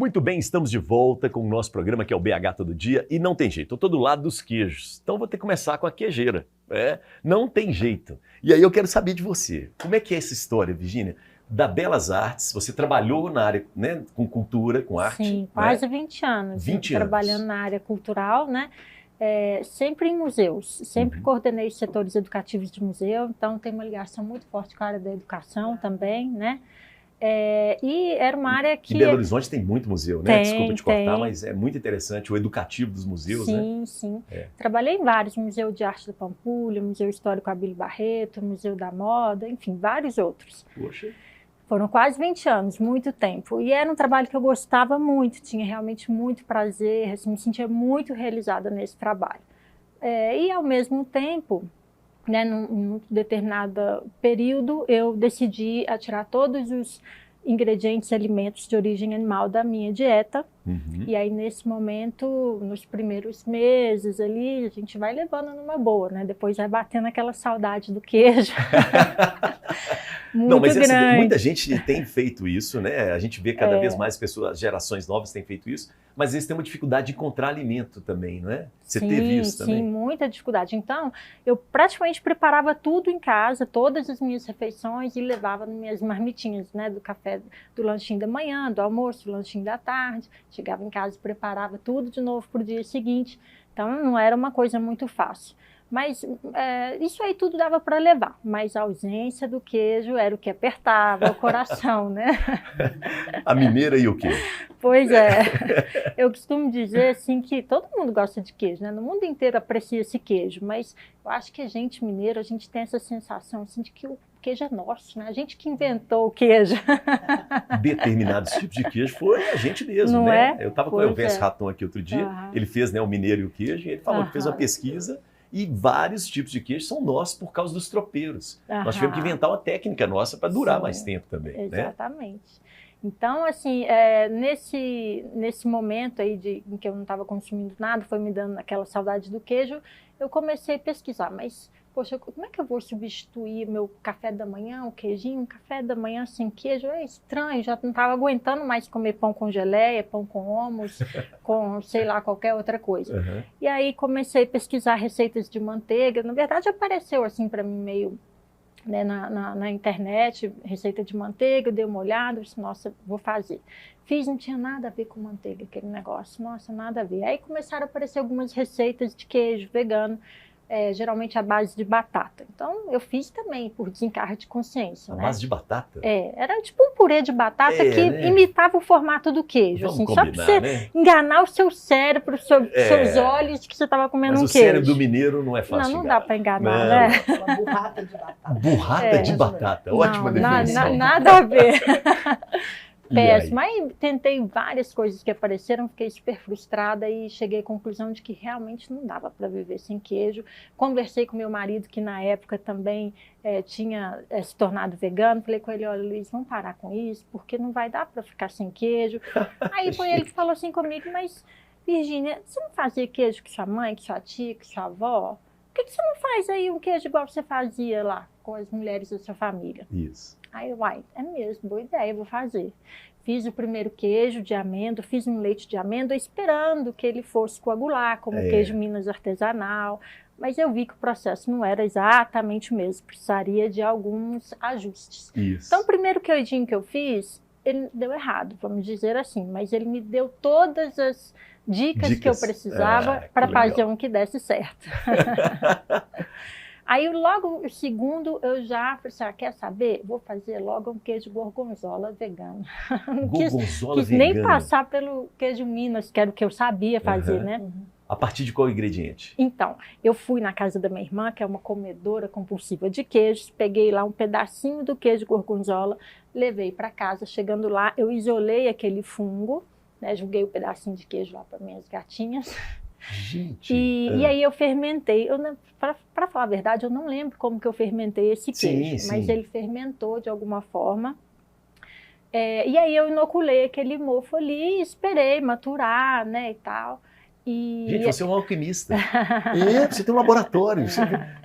Muito bem, estamos de volta com o nosso programa que é o BH Todo Dia e não tem jeito, eu estou do lado dos queijos, então vou ter que começar com a queijeira, não tem jeito. E aí eu quero saber de você, como é que é essa história, Virgínia, da Belas Artes, você trabalhou na área, né, com cultura, com arte? Sim, quase 20 anos, 20 anos. Trabalhando na área cultural, né? Sempre em museus, sempre coordenei os setores educativos de museu, então tem uma ligação muito forte com a área da educação também, né? E era uma área que... Em Belo Horizonte tem muito museu, né? Desculpa te cortar, mas é muito interessante o educativo dos museus, né? Sim, sim. Trabalhei em vários, Museu de Arte da Pampulha, Museu Histórico Abílio Barreto, Museu da Moda, enfim, vários outros. Poxa. Foram quase 20 anos, muito tempo. E era um trabalho que eu gostava muito, tinha realmente muito prazer, assim, me sentia muito realizada nesse trabalho. E ao mesmo tempo, né, num determinado período, eu decidi tirar todos os ingredientes, alimentos de origem animal da minha dieta. E aí, nesse momento, nos primeiros meses ali, a gente vai levando numa boa, né? Depois vai batendo aquela saudade do queijo. Muito grande. Assim, muita gente tem feito isso, né? A gente vê cada vez mais pessoas, gerações novas têm feito isso, mas eles têm uma dificuldade de encontrar alimento também, não é? Você teve isso também? Sim, muita dificuldade. Então, eu praticamente preparava tudo em casa, todas as minhas refeições, e levava nas minhas marmitinhas, né? Do café, do lanchinho da manhã, do almoço, do lanchinho da tarde. Chegava em casa e preparava tudo de novo para o dia seguinte. Então, não era uma coisa muito fácil. Mas isso aí tudo dava para levar, mas a ausência do queijo era o que apertava o coração, né? A mineira e o queijo. Pois é, eu costumo dizer assim que todo mundo gosta de queijo, né? No mundo inteiro aprecia-se queijo, mas eu acho que a gente mineiro, a gente tem essa sensação assim de que o queijo é nosso, né? A gente que inventou o queijo. Determinados tipos de queijo foi a gente mesmo, não né? É? Eu estava com o Elvis Raton aqui outro dia, ele fez, né, o mineiro e o queijo, e ele falou que fez uma pesquisa. E vários tipos de queijo são nossos por causa dos tropeiros. Nós tivemos que inventar uma técnica nossa para durar mais tempo também. Exatamente. Né? Então, assim, nesse momento aí em que eu não estava consumindo nada, foi me dando aquela saudade do queijo, eu comecei a pesquisar, mas, poxa, como é que eu vou substituir meu café da manhã, o queijinho, um café da manhã sem queijo? É estranho, já não estava aguentando mais comer pão com geleia, pão com hummus, com, sei lá, qualquer outra coisa. E aí comecei a pesquisar receitas de manteiga, na verdade apareceu assim para mim meio... né, na internet, receita de manteiga, eu dei uma olhada, disse, nossa, vou fazer. Fiz, não tinha nada a ver com manteiga, aquele negócio, nossa, nada a ver. Aí começaram a aparecer algumas receitas de queijo vegano, geralmente à base de batata. Então, eu fiz também, por desencargo de consciência. À base de batata? Era tipo um purê de batata que imitava o formato do queijo, assim, só para você enganar o seu cérebro, os seus olhos, de que você estava comendo um queijo. Mas o cérebro do mineiro não é fácil. Não dá para enganar, né? Uma burrata de batata. Burrata de batata, ótima definição. Nada a ver. Péssimo. Aí tentei várias coisas que apareceram, fiquei super frustrada e cheguei à conclusão de que realmente não dava para viver sem queijo. Conversei com meu marido, que na época também tinha se tornado vegano. Falei com ele, olha, Luiz, vamos parar com isso, porque não vai dar para ficar sem queijo. Aí foi ele que falou assim comigo, mas Virgínia, você não fazia queijo com sua mãe, com sua tia, com sua avó? Por que você não faz aí um queijo igual você fazia lá com as mulheres da sua família? Isso. Aí, é mesmo, boa ideia, vou fazer. Fiz o primeiro queijo de amêndoa, fiz um leite de amêndoa esperando que ele fosse coagular, como queijo Minas artesanal. Mas eu vi que o processo não era exatamente o mesmo, precisaria de alguns ajustes. Isso. Então, o primeiro queijinho que eu fiz, ele deu errado, vamos dizer assim, mas ele me deu todas as dicas que eu precisava para fazer um que desse certo. Aí logo o segundo eu já falei assim, quer saber? Vou fazer logo um queijo gorgonzola vegano. Gorgonzola quis vegano? Nem passar pelo queijo Minas, que era o que eu sabia fazer, né? A partir de qual ingrediente? Então, eu fui na casa da minha irmã, que é uma comedora compulsiva de queijos, peguei lá um pedacinho do queijo gorgonzola, levei para casa. Chegando lá, eu isolei aquele fungo, né? Joguei o pedacinho de queijo lá para minhas gatinhas. Gente, e aí eu fermentei, para falar a verdade, eu não lembro como que eu fermentei esse queijo, mas ele fermentou de alguma forma. E aí eu inoculei aquele mofo ali e esperei maturar, né, e tal. Gente, você é um alquimista. Você tem um laboratório,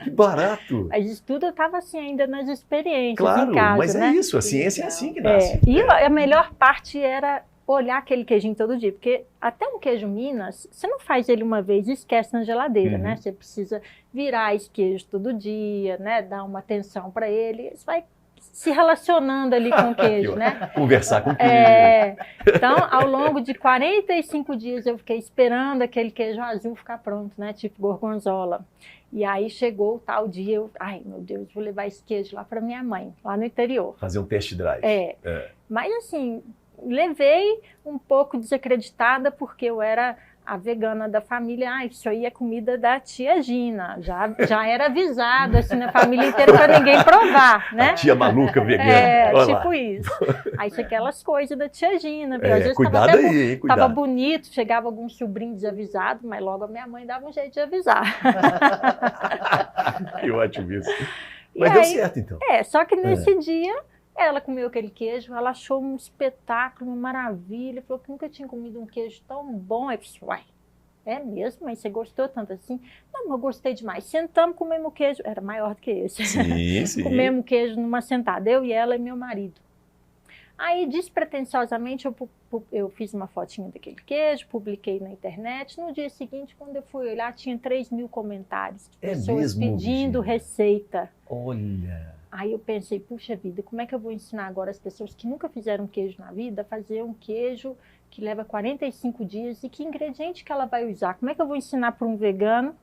que barato. Mas isso tudo eu estava assim ainda nas experiências claro, em casa, mas né? Isso, a ciência é assim que nasce. E a melhor parte era olhar aquele queijinho todo dia, porque até um queijo Minas, você não faz ele uma vez e esquece na geladeira, né? Você precisa virar esse queijo todo dia, né? Dar uma atenção para ele, você vai se relacionando ali com o queijo, né? Conversar com o queijo. Então, ao longo de 45 dias eu fiquei esperando aquele queijo azul ficar pronto, né? Tipo gorgonzola. E aí chegou o tal dia, ai meu Deus, vou levar esse queijo lá para minha mãe, lá no interior. Fazer um test drive. Mas assim, levei um pouco desacreditada porque eu era a vegana da família. Ah, isso aí é comida da tia Gina. Já era avisado assim na família inteira para ninguém provar, né? A tia maluca vegana. Olha Tipo lá. isso. Aí tinha aquelas coisas da tia Gina. Às vezes cuidado tava aí, hein? Cuidado. Tava bonito, chegava algum sobrinho desavisado, mas logo a minha mãe dava um jeito de avisar. Que ótimo isso. E Mas deu aí, certo, então. Só que nesse dia, ela comeu aquele queijo, ela achou um espetáculo, uma maravilha, falou que nunca tinha comido um queijo tão bom. Eu falei, uai, é mesmo? Mas você gostou tanto assim? Não, eu gostei demais. Sentamos, comemos o queijo, era maior do que esse. Sim. Comemos o queijo numa sentada, eu e ela e meu marido. Aí, despretensiosamente, eu fiz uma fotinha daquele queijo, publiquei na internet. No dia seguinte, quando eu fui olhar, tinha 3.000 comentários de pessoas pedindo receita. Olha! Aí eu pensei, puxa vida, como é que eu vou ensinar agora as pessoas que nunca fizeram queijo na vida a fazer um queijo que leva 45 dias e que ingrediente que ela vai usar? Como é que eu vou ensinar para um vegano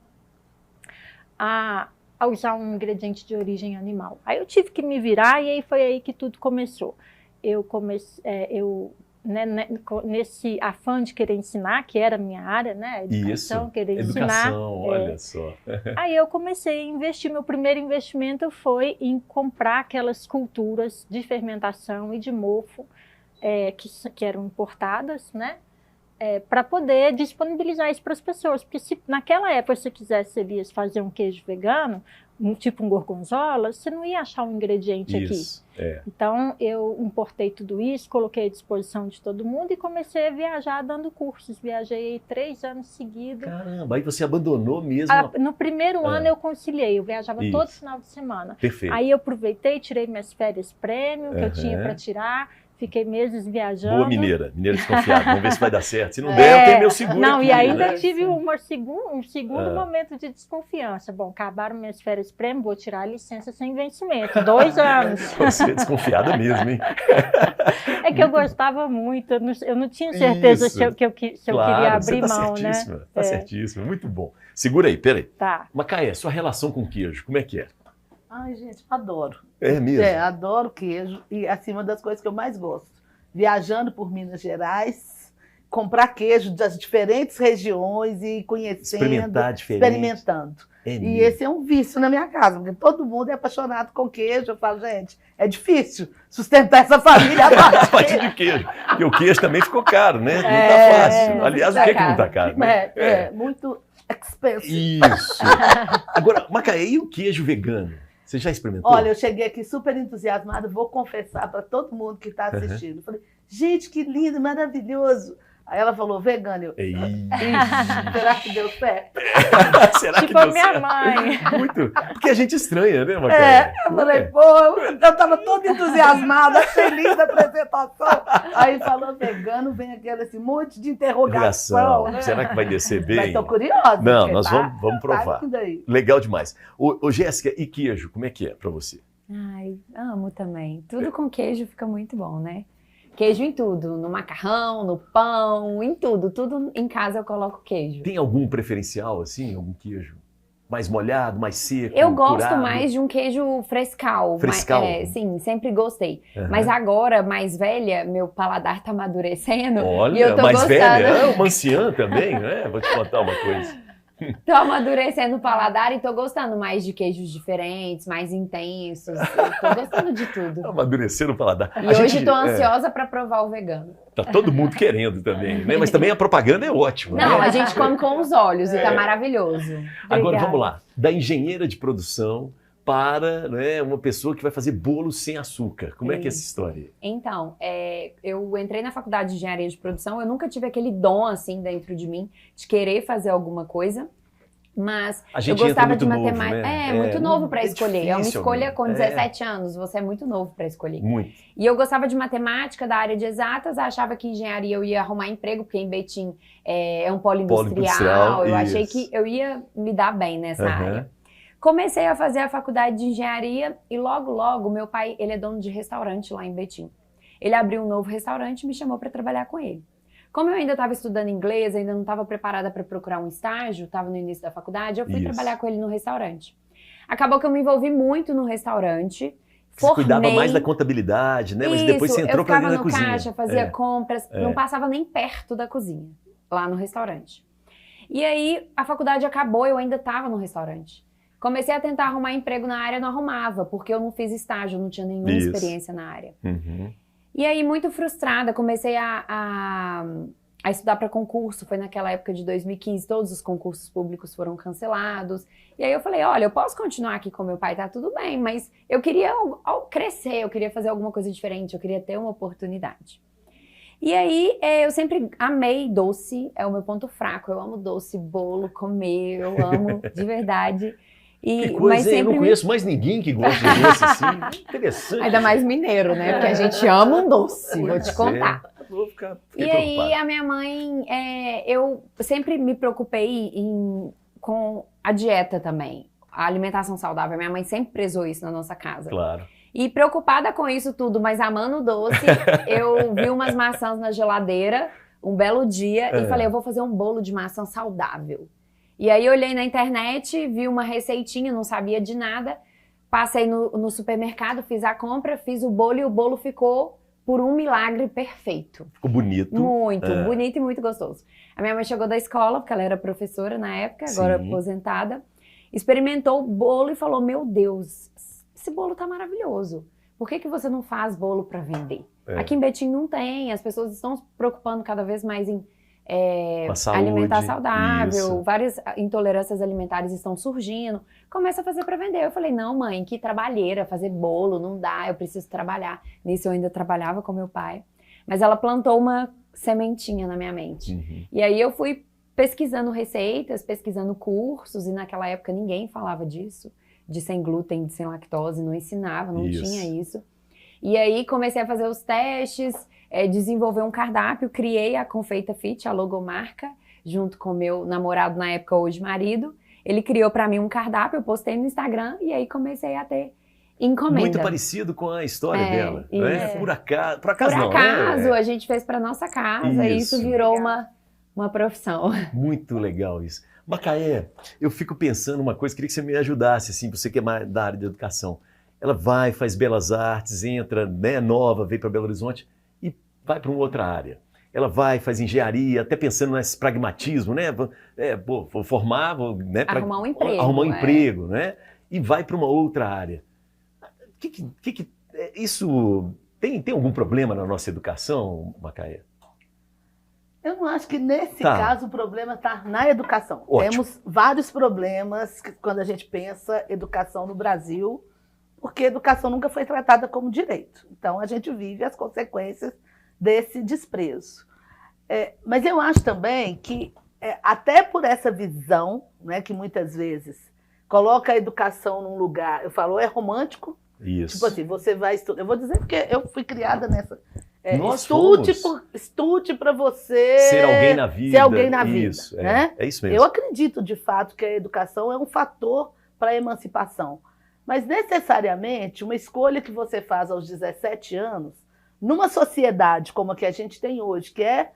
a usar um ingrediente de origem animal? Aí eu tive que me virar e aí foi aí que tudo começou. Nesse afã de querer ensinar, que era a minha área, né? Educação, querer ensinar. Olha só. Aí eu comecei a investir. Meu primeiro investimento foi em comprar aquelas culturas de fermentação e de mofo que eram importadas, né? Para poder disponibilizar isso para as pessoas. Porque se naquela época você quisesse, Elias, fazer um queijo vegano, tipo um gorgonzola, você não ia achar um ingrediente aqui. Então, eu importei tudo isso, coloquei à disposição de todo mundo e comecei a viajar dando cursos. Viajei 3 anos seguidos. Caramba, aí você abandonou mesmo? No primeiro ano eu conciliei, eu viajava todo final de semana. Perfeito. Aí eu aproveitei, tirei minhas férias premium, que eu tinha para tirar. Fiquei meses viajando. Boa mineira desconfiada. Vamos ver se vai dar certo. Se não der, eu tenho meu seguro. Não, aqui, e ainda né? tive um segundo momento de desconfiança. Bom, acabaram minhas férias prêmio, vou tirar a licença sem vencimento. 2 anos. Você é desconfiada mesmo, hein? É que eu gostava muito, eu não tinha certeza se eu queria abrir mão, né? Tá certíssima, muito bom. Segura aí, peraí. Tá. Macaé, sua relação com queijo, como é que é? Ai, gente, adoro. É mesmo? Adoro queijo e acima das coisas que eu mais gosto. Viajando por Minas Gerais, comprar queijo das diferentes regiões e conhecendo, experimentando. E esse é um vício na minha casa, porque todo mundo é apaixonado com queijo. Eu falo, gente, é difícil sustentar essa família a partir de queijo. Porque o queijo também ficou caro, né? Não tá fácil. Aliás, o que não tá caro? Né? Muito expensive. Isso. Agora, Macaé, e o queijo vegano? Você já experimentou? Olha, eu cheguei aqui super entusiasmada, vou confessar para todo mundo que está assistindo. Falei, gente, que lindo, maravilhoso. Aí ela falou, vegano. Será que deu certo? Será que tipo deu a minha certo? mãe. Muito. Porque a gente estranha, né, Macaé? Eu falei, pô, eu estava toda entusiasmada, feliz da apresentação. Aí falou vegano, vem aquele monte de interrogação. Né? Será que vai descer bem? Mas estou curiosa. Não, nós vamos provar. Tá daí. Legal demais. Ô, Jéssica, e queijo, como é que é para você? Ai, amo também. Tudo com queijo fica muito bom, né? Queijo em tudo, no macarrão, no pão, em tudo. Tudo em casa eu coloco queijo. Tem algum preferencial, assim, algum queijo? Mais molhado, mais seco, eu gosto curado? mais de um queijo frescal. Frescal? Sim, sempre gostei. Mas agora, mais velha, meu paladar tá amadurecendo. Olha, e eu tô mais gostando. velha? Uma anciã também, né? Vou te contar uma coisa. Tô amadurecendo o paladar e tô gostando mais de queijos diferentes, mais intensos. Eu tô gostando de tudo. Amadurecer o paladar. E hoje tô ansiosa pra provar o vegano. Tá todo mundo querendo também, né? Mas também a propaganda é ótima. Não, né? a gente come com os olhos e tá maravilhoso. Agora vamos lá. Da engenheira de produção para, né, uma pessoa que vai fazer bolo sem açúcar. Como é que é essa história? Então, eu entrei na faculdade de engenharia de produção, eu nunca tive aquele dom assim dentro de mim de querer fazer alguma coisa. Mas A eu gente entra gostava muito de novo, matemática. né? Muito novo para é escolher. É uma difícil, escolha amigo. com 17 anos. Você é muito novo para escolher. Muito. E eu gostava de matemática, da área de exatas. Achava que engenharia eu ia arrumar emprego, porque em Betim é um polo industrial. Eu achei que eu ia me dar bem nessa área. Comecei a fazer a faculdade de engenharia e logo, meu pai, ele é dono de restaurante lá em Betim. Ele abriu um novo restaurante e me chamou para trabalhar com ele. Como eu ainda estava estudando inglês, ainda não estava preparada para procurar um estágio, estava no início da faculdade, eu fui trabalhar com ele no restaurante. Acabou que eu me envolvi muito no restaurante. Você cuidava mais da contabilidade, né? Mas depois você entrou para dentro da cozinha. Eu ficava no caixa, fazia compras, não passava nem perto da cozinha, lá no restaurante. E aí, a faculdade acabou, eu ainda estava no restaurante. Comecei a tentar arrumar emprego na área, não arrumava, porque eu não fiz estágio, não tinha nenhuma experiência na área. E aí, muito frustrada, comecei a estudar para concurso. Foi naquela época de 2015, todos os concursos públicos foram cancelados. E aí eu falei, olha, eu posso continuar aqui com meu pai, tá tudo bem, mas eu queria crescer, eu queria fazer alguma coisa diferente, eu queria ter uma oportunidade. E aí, eu sempre amei doce, é o meu ponto fraco. Eu amo doce, bolo, comer, eu amo de verdade. Que coisa, mas sempre eu não conheço mais ninguém que gosta de doce assim. Interessante. Ainda mais mineiro, né? Porque a gente ama um doce, vou te contar. Vou ficar e aí, a minha mãe, eu sempre me preocupei com a dieta também, a alimentação saudável. Minha mãe sempre prezou isso na nossa casa. Claro. E preocupada com isso tudo, mas amando o doce, eu vi umas maçãs na geladeira um belo dia e falei, eu vou fazer um bolo de maçã saudável. E aí olhei na internet, vi uma receitinha, não sabia de nada, passei no supermercado, fiz a compra, fiz o bolo e o bolo ficou, por um milagre, perfeito. Ficou bonito. Muito, bonito e muito gostoso. A minha mãe chegou da escola, porque ela era professora na época, agora aposentada, experimentou o bolo e falou, meu Deus, esse bolo tá maravilhoso. Por que você não faz bolo para vender? Aqui em Betim não tem, as pessoas estão se preocupando cada vez mais em saúde, alimentar saudável, várias intolerâncias alimentares estão surgindo, começa a fazer para vender. Eu falei, não mãe, que trabalheira, fazer bolo, não dá, eu preciso trabalhar. Nisso eu ainda trabalhava com meu pai, mas ela plantou uma sementinha na minha mente. E aí eu fui pesquisando receitas, pesquisando cursos, e naquela época ninguém falava disso, de sem glúten, de sem lactose, não ensinava, não tinha isso. E aí comecei a fazer os testes, desenvolver um cardápio, criei a Confeita Fit, a logomarca, junto com meu namorado na época, hoje marido. Ele criou para mim um cardápio, eu postei no Instagram e aí comecei a ter encomenda. Muito parecido com a história dela, né? Por acaso não, a gente fez para nossa casa e isso virou uma profissão. Muito legal isso. Macaé, eu fico pensando uma coisa, queria que você me ajudasse, assim, você que é mais da área de educação. Ela vai, faz belas artes, entra, né, nova, veio para Belo Horizonte e vai para uma outra área. Ela vai, faz engenharia, até pensando nesse pragmatismo, né? Vou formar, né? Arrumar um emprego. Arrumar um emprego, né? E vai para uma outra área. Isso tem algum problema na nossa educação, Macaé? Eu não acho que nesse caso o problema está na educação. Ótimo. Temos vários problemas quando a gente pensa educação no Brasil, porque a educação nunca foi tratada como direito. Então, a gente vive as consequências desse desprezo. Mas eu acho também que, até por essa visão, né, que muitas vezes coloca a educação num lugar, eu falo, é romântico. Isso. Tipo assim, você vai estudar. Eu vou dizer porque eu fui criada nessa. Estude para você ser alguém na vida. Ser alguém na vida. Isso, né? É isso mesmo. Eu acredito, de fato, que a educação é um fator para a emancipação. Mas, necessariamente, uma escolha que você faz aos 17 anos, numa sociedade como a que a gente tem hoje, que é...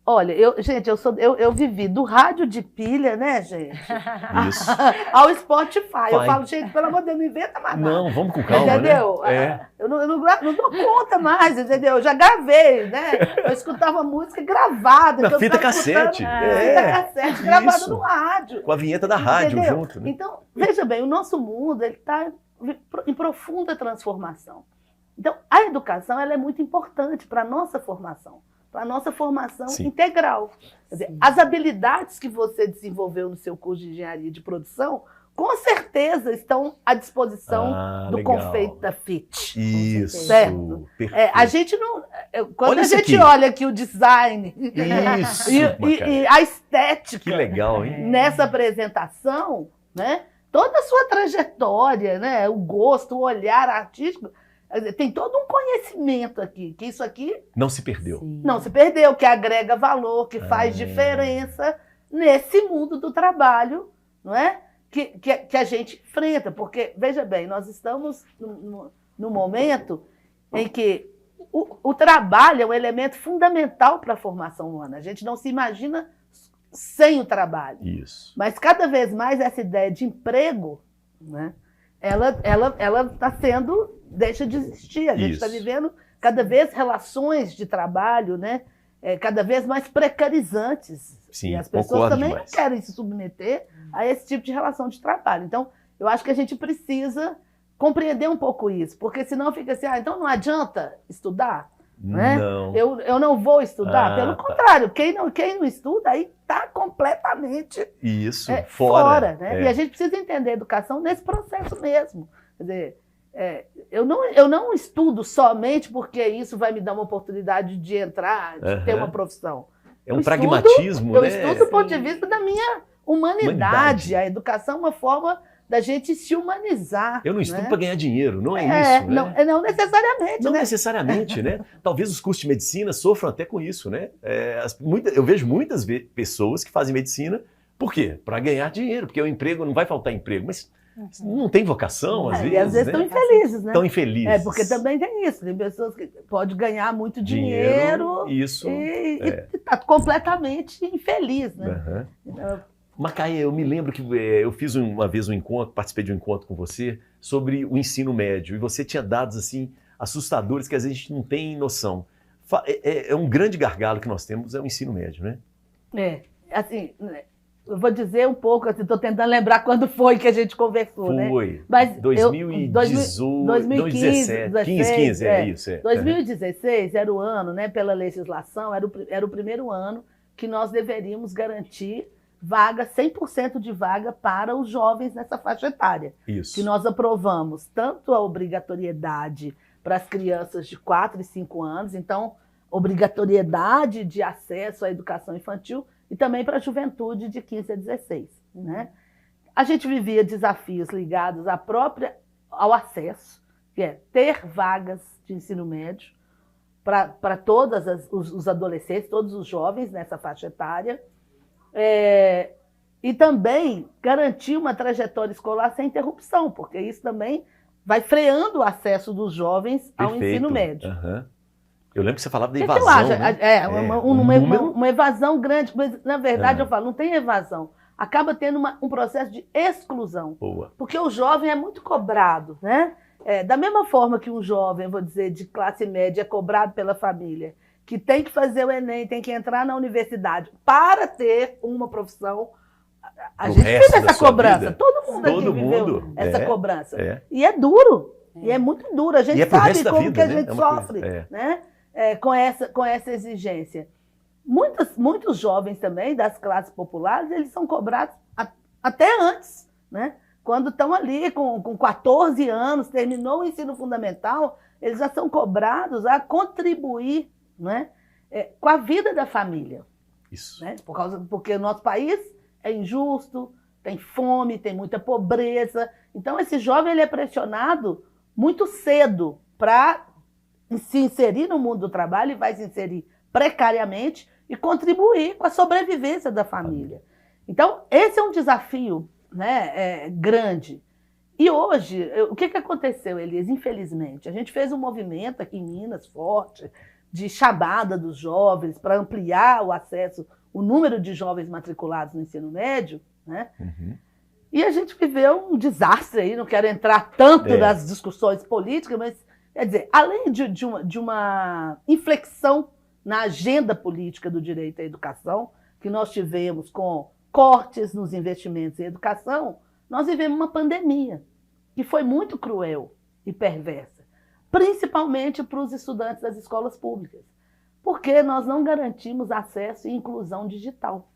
Olha, eu vivi do rádio de pilha, né, gente? Isso. Ao Spotify. Eu falo, gente, pelo amor de Deus, não inventa mais nada. Não, vamos com calma, entendeu? Né? Eu não dou conta mais, entendeu? Eu já gravei, né? Eu escutava música gravada. Na fita cassete. Fita cassete, gravada no rádio. Com a vinheta da rádio entendeu? junto. Né? Então, veja bem, o nosso mundo está em profunda transformação. Então, a educação ela é muito importante para a nossa formação. Para a nossa formação integral. Quer dizer, as habilidades que você desenvolveu no seu curso de engenharia de produção, com certeza estão à disposição do Confeita Fit. Isso. Certo? A gente não... Quando Olha a isso gente aqui. olha aqui o design Isso, e a estética que legal, hein? nessa apresentação, né? Toda a sua trajetória, né? O gosto, o olhar artístico, tem todo um conhecimento aqui, que isso aqui Não se perdeu. Sim. não se perdeu, que agrega valor, que faz diferença nesse mundo do trabalho, não é? Que a gente enfrenta. Porque, veja bem, nós estamos num momento em que o trabalho é um elemento fundamental para a formação humana. A gente não se imagina sem o trabalho. Isso. Mas cada vez mais essa ideia de emprego, né, ela está deixa de existir. A gente está Isso. vivendo cada vez relações de trabalho, né, cada vez mais precarizantes. Sim, e as pessoas concordo também demais. não querem se submeter a esse tipo de relação de trabalho. Então, eu acho que a gente precisa compreender um pouco isso, porque senão fica assim, então não adianta estudar? Né? Não. Eu não vou estudar. Ah, Pelo tá. contrário, quem não estuda aí está completamente Isso, fora. Né? É. E a gente precisa entender a educação nesse processo mesmo. Quer dizer, eu não estudo somente porque isso vai me dar uma oportunidade de entrar, de ter uma profissão. É um Eu pragmatismo, Eu né? estudo do ponto de vista da minha humanidade. A educação é uma forma da gente se humanizar. Eu não estudo né? para ganhar dinheiro, não é isso, né? Não necessariamente. Não né? necessariamente, né? Talvez os cursos de medicina sofram até com isso, né? Eu vejo muitas pessoas que fazem medicina, por quê? Para ganhar dinheiro, porque o emprego, não vai faltar emprego, mas não tem vocação, às vezes. E às vezes estão né? infelizes, né? Estão infelizes. Porque também tem isso. Tem pessoas que podem ganhar muito dinheiro Isso. e está completamente infeliz, né? Aham. Então, Macaé, eu me lembro que eu fiz uma vez um encontro, participei de um encontro com você sobre o ensino médio e você tinha dados assim assustadores que às vezes a gente não tem noção. É um grande gargalo que nós temos, é o ensino médio, né? assim, eu vou dizer um pouco, estou assim, tentando lembrar quando foi que a gente conversou, né? Foi. Mas 2018, 2015, 2015, isso. 2016 era o ano, né, pela legislação, era o primeiro ano que nós deveríamos garantir vaga, 100% de vaga para os jovens nessa faixa etária. Isso. Que nós aprovamos tanto a obrigatoriedade para as crianças de 4 e 5 anos, então, obrigatoriedade de acesso à educação infantil e também para a juventude de 15 a 16. Né? A gente vivia desafios ligados ao acesso, que é ter vagas de ensino médio para todos os adolescentes, todos os jovens nessa faixa etária, e também garantir uma trajetória escolar sem interrupção, porque isso também vai freando o acesso dos jovens ao ensino médio. Uhum. Eu lembro que você falava da Que evasão, eu acho? né? Uma evasão grande, mas na verdade eu falo, não tem evasão. Acaba tendo um processo de exclusão. Boa. Porque o jovem é muito cobrado, né? Da mesma forma que um jovem, vou dizer, de classe média é cobrado pela família, que tem que fazer o Enem, tem que entrar na universidade para ter uma profissão. A gente vive essa cobrança. Vida. Todo mundo aqui viveu essa cobrança. E é duro. E é muito duro. A gente sabe como que a gente sofre, né? Com essa exigência. Muitos jovens também das classes populares, eles são cobrados até antes, né? Quando estão ali com 14 anos, terminou o ensino fundamental, eles já são cobrados a contribuir, né, com a vida da família. Isso. Né? Porque o nosso país é injusto, tem fome, tem muita pobreza. Então, esse jovem ele é pressionado muito cedo para se inserir no mundo do trabalho e vai se inserir precariamente e contribuir com a sobrevivência da família. Então, esse é um desafio, né, grande. E hoje, o que aconteceu, Elias? Infelizmente, a gente fez um movimento aqui em Minas forte, de chamada dos jovens para ampliar o acesso, o número de jovens matriculados no ensino médio, né? Uhum. E a gente viveu um desastre aí, não quero entrar tanto nas discussões políticas, mas, quer dizer, além de uma inflexão na agenda política do direito à educação, que nós tivemos com cortes nos investimentos em educação, nós vivemos uma pandemia que foi muito cruel e perversa, principalmente para os estudantes das escolas públicas, porque nós não garantimos acesso e inclusão digital.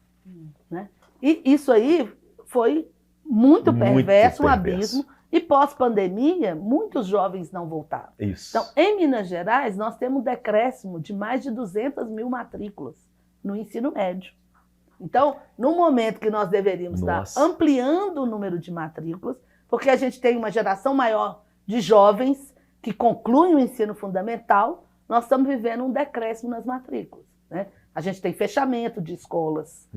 Né? E isso aí foi muito perverso, um abismo. E pós-pandemia, muitos jovens não voltaram. Isso. Então, em Minas Gerais, nós temos um decréscimo de mais de 200 mil matrículas no ensino médio. Então, no momento que nós deveríamos estar ampliando o número de matrículas, porque a gente tem uma geração maior de jovens que concluem o ensino fundamental, nós estamos vivendo um decréscimo nas matrículas, né? A gente tem fechamento de escolas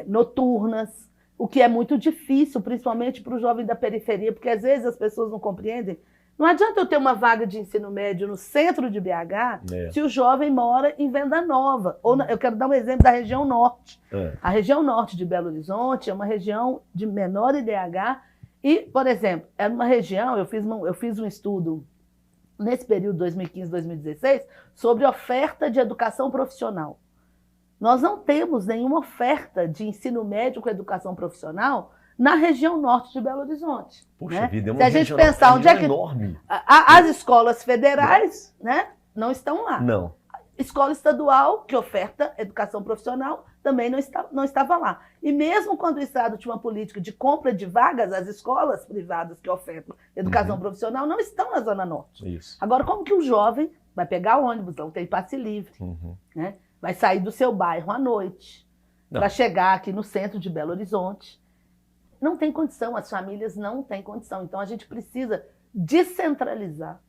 noturnas, o que é muito difícil, principalmente para o jovem da periferia, porque às vezes as pessoas não compreendem. Não adianta eu ter uma vaga de ensino médio no centro de BH se o jovem mora em Venda Nova. Ou eu quero dar um exemplo da região norte. A região norte de Belo Horizonte é uma região de menor IDH e, por exemplo, é uma região, eu fiz um estudo nesse período 2015-2016 sobre oferta de educação profissional. Nós não temos nenhuma oferta de ensino médio com educação profissional na região norte de Belo Horizonte. Puxa vida, é uma Se a gente pensar onde é que enorme. As escolas federais, né, não estão lá. Não. Escola estadual, que oferta educação profissional, também não estava lá. E mesmo quando o Estado tinha uma política de compra de vagas, as escolas privadas que ofertam educação profissional não estão na Zona Norte. Isso. Agora, como que o jovem vai pegar ônibus, não tem passe livre, né? Vai sair do seu bairro à noite para chegar aqui no centro de Belo Horizonte? Não tem condição, as famílias não têm condição. Então, a gente precisa descentralizar,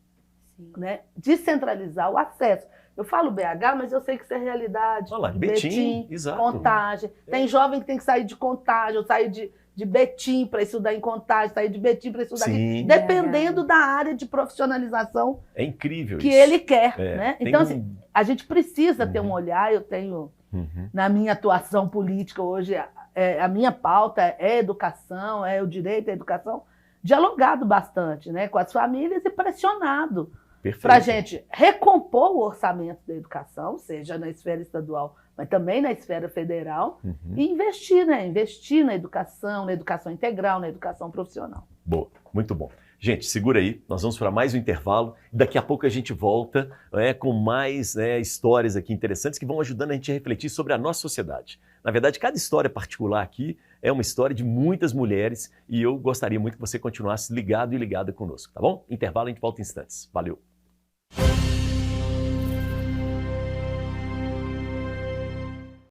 né? Descentralizar o acesso. Eu falo BH, mas eu sei que isso é realidade. Olha lá, Betim, exato. Contagem. Tem jovem que tem que sair de Contagem, ou sair de Betim para estudar em Contagem, sair de Betim para estudar aqui, dependendo da área de profissionalização incrível que isso. ele quer. Né? Então, assim, a gente precisa ter um olhar, eu tenho, na minha atuação política hoje, a minha pauta é educação, é o direito à educação, dialogado bastante, né, com as famílias e pressionado para a gente recompor o orçamento da educação, seja na esfera estadual, mas também na esfera federal, e investir, né? Investir na educação integral, na educação profissional. Boa, muito bom. Gente, segura aí, nós vamos para mais um intervalo. Daqui a pouco a gente volta com mais histórias aqui interessantes que vão ajudando a gente a refletir sobre a nossa sociedade. Na verdade, cada história particular aqui é uma história de muitas mulheres e eu gostaria muito que você continuasse ligado e ligada conosco, tá bom? Intervalo, a gente volta em instantes. Valeu!